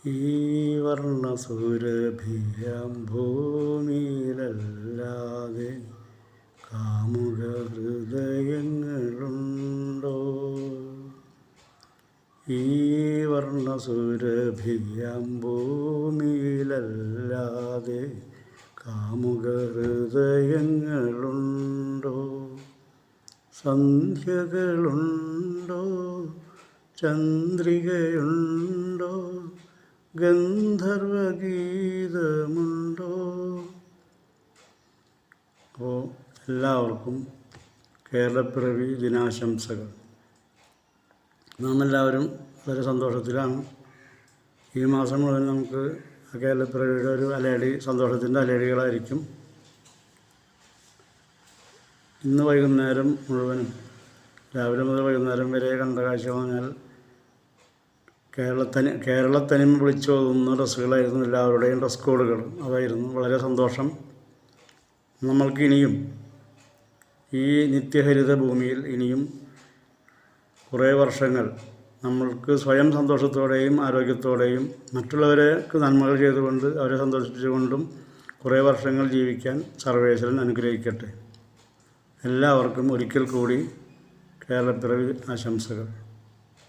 ഈ വർണ്ണസുരഭിയാം ഭൂമിയിലല്ലാതെ കാമുക ഹൃദയങ്ങളുണ്ടോ? ഈ വർണ്ണസുരഭിയാം ഭൂമിയിലല്ലാതെ കാമുക ഹൃദയങ്ങളുണ്ടോ? സന്ധ്യകളുണ്ടോ? ചന്ദ്രികയുണ്ടോ? ഗന്ധർവഗീതമുണ്ടോ? അപ്പോൾ എല്ലാവർക്കും കേരളപ്പിറവി ദിനാശംസകൾ. നാം എല്ലാവരും വളരെ സന്തോഷത്തിലാണ്. ഈ മാസം മുഴുവൻ നമുക്ക് കേരളപ്പിറവിയുടെ ഒരു അലയടി, സന്തോഷത്തിൻ്റെ അലയടികളായിരിക്കും. ഇന്ന് വൈകുന്നേരം മുഴുവനും, രാവിലെ മുതൽ വൈകുന്നേരം വരെ കണ്ട കാഴ്ച പറഞ്ഞാൽ കേരളത്തനിമ വിളിച്ചോതുന്ന ഡ്രസ്സുകളായിരുന്നു എല്ലാവരുടെയും ഡ്രസ് കോഡുകൾ. അതായിരുന്നു വളരെ സന്തോഷം. നമ്മൾക്കിനിയും ഈ നിത്യഹരിത ഭൂമിയിൽ ഇനിയും കുറേ വർഷങ്ങൾ നമ്മൾക്ക് സ്വയം സന്തോഷത്തോടെയും ആരോഗ്യത്തോടെയും മറ്റുള്ളവർക്ക് നന്മകൾ ചെയ്തുകൊണ്ട് അവരെ സന്തോഷിപ്പിച്ചുകൊണ്ടും കുറേ വർഷങ്ങൾ ജീവിക്കാൻ സർവേശ്വരൻ അനുഗ്രഹിക്കട്ടെ. എല്ലാവർക്കും ഒരിക്കൽ കൂടി കേരളപ്പിറവി ആശംസകൾ.